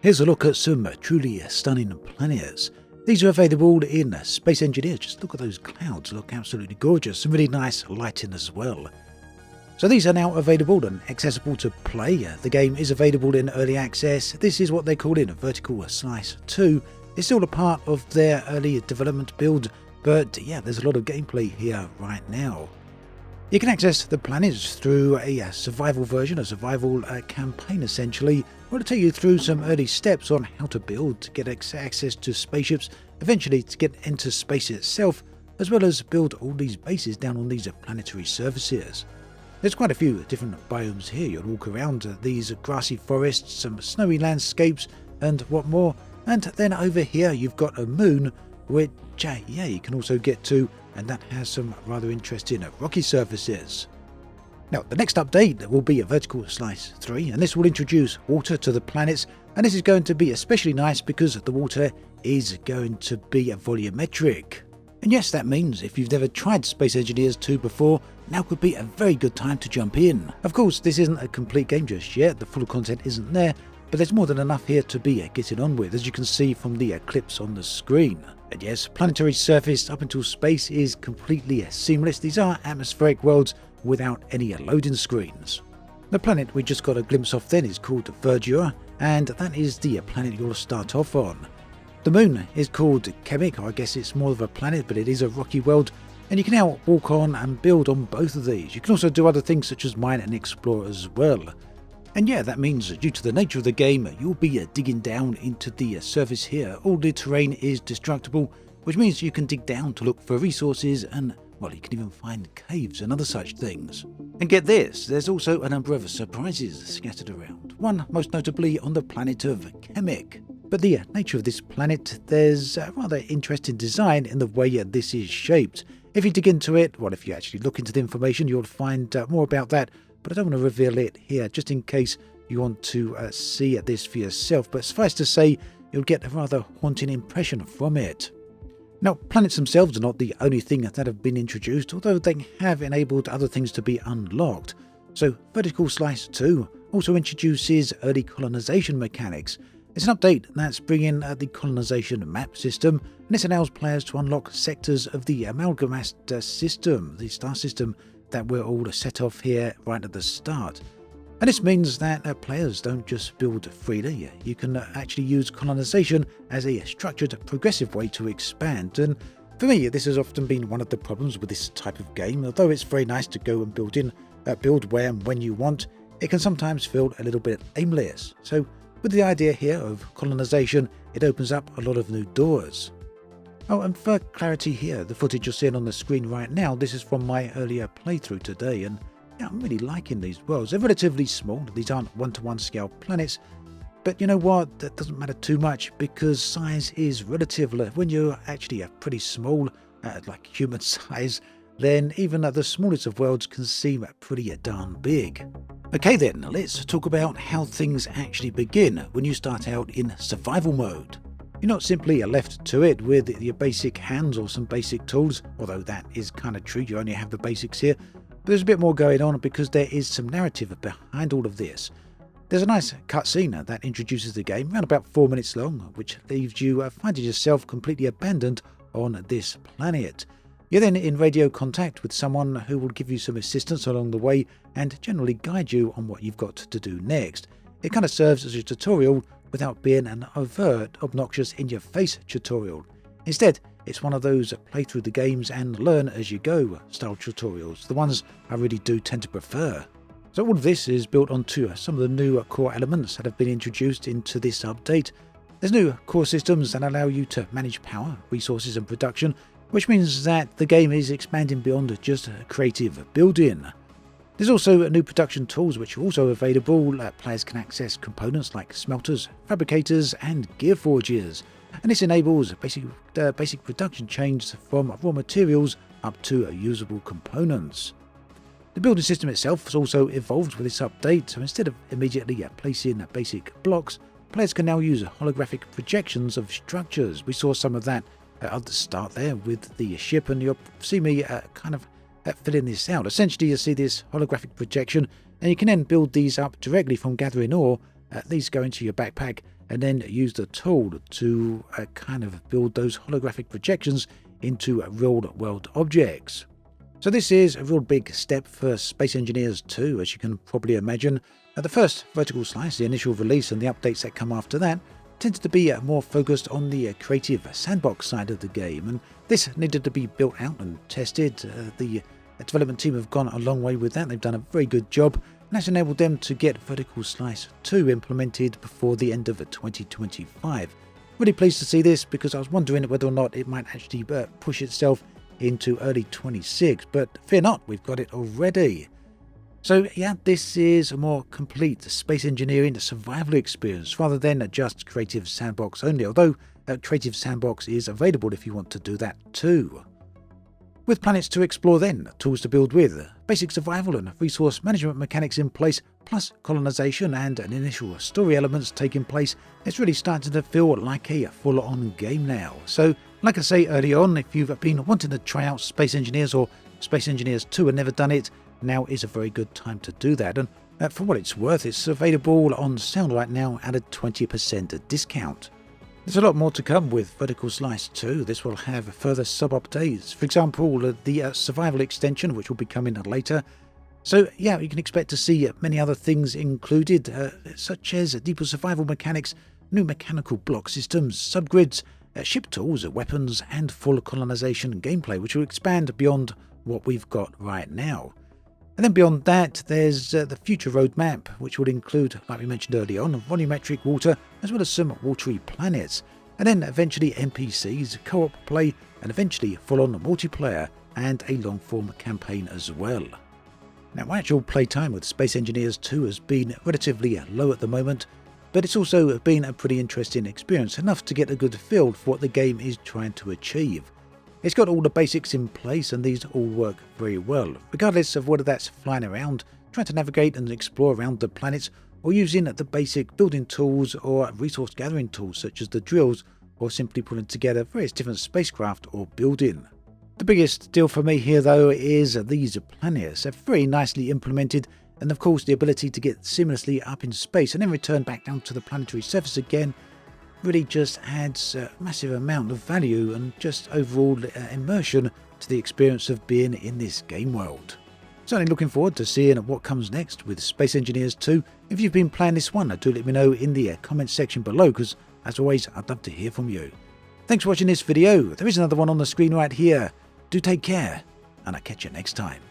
Here's a look at some truly stunning planets. These are available in Space Engineer. Just look at those clouds, look absolutely gorgeous. Some really nice lighting as well. So these are now available and accessible to play. The game is available in early access. This is what they call in Vertical Slice 2. It's still a part of their early development build, but yeah, there's a lot of gameplay here right now. You can access the planets through a survival version, a survival campaign essentially. I want to take you through some early steps on how to build, to get access to spaceships, eventually to get into space itself, as well as build all these bases down on these planetary surfaces. There's quite a few different biomes here. You'll walk around these grassy forests, some snowy landscapes and what more. And then over here you've got a moon, which yeah, you can also get to, and that has some rather interesting rocky surfaces. Now, the next update will be a Vertical Slice 3, and this will introduce water to the planets, and this is going to be especially nice because the water is going to be volumetric. And yes, that means if you've never tried Space Engineers 2 before, now could be a very good time to jump in. Of course, this isn't a complete game just yet, the full content isn't there, but there's more than enough here to be getting on with, as you can see from the clips on the screen. And yes, Planetary surface up until space is completely seamless. These are atmospheric worlds without any loading screens. The planet we just got a glimpse of then is called Verdure, and that is the planet you'll start off on. The moon is called Chemic. I guess it's more of a planet, but it is a rocky world, and you can now walk on and build on both of these. You can also do other things such as mine and explore as well. And yeah, that means due to the nature of the game, you'll be digging down into the surface here. All the terrain is destructible, which means you can dig down to look for resources and, well, you can even find caves and other such things. And get this, there's also a number of surprises scattered around. One most notably on the planet of Chemic. But the nature of this planet, there's a rather interesting design in the way this is shaped. If you dig into it, well, if you actually look into the information, you'll find more about that. But I don't want to reveal it here, just in case you want to see this for yourself. But suffice to say, you'll get a rather haunting impression from it. Now, planets themselves are not the only thing that have been introduced, although they have enabled other things to be unlocked. So, Vertical Slice 2 also introduces early colonization mechanics. It's an update that's bringing the colonization map system, and this allows players to unlock sectors of the amalgamast system, the star system that we're all set off here right at the start. And this means that players don't just build freely. You can actually use colonization as a structured, progressive way to expand. And for me, this has often been one of the problems with this type of game. Although it's very nice to go and build where and when you want, it can sometimes feel a little bit aimless. So with the idea here of colonization, it opens up a lot of new doors. Oh, and for clarity here, the footage you're seeing on the screen right now, this is from my earlier playthrough today, and yeah, I'm really liking these worlds. They're relatively small, these aren't one-to-one scale planets, but you know what, that doesn't matter too much because size is relative. When you're actually pretty small, like human size, then even the smallest of worlds can seem pretty darn big. Okay then, let's talk about how things actually begin when you start out in survival mode. You're not simply left to it with your basic hands or some basic tools, although that is kind of true, you only have the basics here. But there's a bit more going on because there is some narrative behind all of this. There's a nice cutscene that introduces the game, around about 4 minutes long, which leaves you finding yourself completely abandoned on this planet. You're then in radio contact with someone who will give you some assistance along the way and generally guide you on what you've got to do next. It kind of serves as a tutorial without being an overt, obnoxious, in-your-face tutorial. Instead, it's one of those play through the games and learn as you go style tutorials, the ones I really do tend to prefer. So all of this is built onto some of the new core elements that have been introduced into this update. There's new core systems that allow you to manage power, resources and production, which means that the game is expanding beyond just creative building. There's also new production tools which are also available. Players can access components like smelters, fabricators and gear forges, and this enables basic production chains from raw materials up to usable components. The building system itself has also evolved with this update, so instead of immediately placing basic blocks, players can now use holographic projections of structures. We saw some of that at the start there with the ship, and you'll see me filling this out. Essentially, you see this holographic projection, and you can then build these up directly from gathering ore. These go into your backpack, and then use the tool to kind of build those holographic projections into real-world objects. So this is a real big step for Space Engineers 2, as you can probably imagine. The first vertical slice, the initial release, and the updates that come after that tended to be more focused on the creative sandbox side of the game, and this needed to be built out and tested. The development team have gone a long way with that. They've done a very good job, and that's enabled them to get Vertical Slice 2 implemented before the end of 2025. Really pleased to see this, because I was wondering whether or not it might actually push itself into early 26, but fear not, we've got it already. So yeah, this is a more complete space engineering survival experience rather than just Creative Sandbox only, although Creative Sandbox is available if you want to do that too. With planets to explore then, tools to build with, basic survival and resource management mechanics in place, plus colonization and an initial story elements taking place, it's really starting to feel like a full-on game now. So, like I say early on, if you've been wanting to try out Space Engineers or Space Engineers 2 and never done it, now is a very good time to do that. And for what it's worth, it's available on sale right now at a 20% discount. There's a lot more to come with Vertical Slice 2. This will have further sub-updates. For example, the survival extension, which will be coming later. So yeah, you can expect to see many other things included, such as deeper survival mechanics, new mechanical block systems, subgrids, ship tools, weapons, and full colonization gameplay, which will expand beyond what we've got right now. And then beyond that, there's the future roadmap, which will include, like we mentioned earlier on, volumetric water, as well as some watery planets. And then eventually NPCs, co-op play, and eventually full-on multiplayer, and a long-form campaign as well. Now, my actual playtime with Space Engineers 2 has been relatively low at the moment, but it's also been a pretty interesting experience, enough to get a good feel for what the game is trying to achieve. It's got all the basics in place, and these all work very well, regardless of whether that's flying around, trying to navigate and explore around the planets, or using the basic building tools or resource gathering tools such as the drills, or simply putting together various different spacecraft or building. The biggest deal for me here though is these planets. They're very nicely implemented, and of course the ability to get seamlessly up in space and then return back down to the planetary surface again really just adds a massive amount of value and just overall immersion to the experience of being in this game world. Certainly looking forward to seeing what comes next with Space Engineers 2. If you've been playing this one, do let me know in the comments section below, because as always, I'd love to hear from you. Thanks for watching this video. There is another one on the screen right here. Do take care, and I'll catch you next time.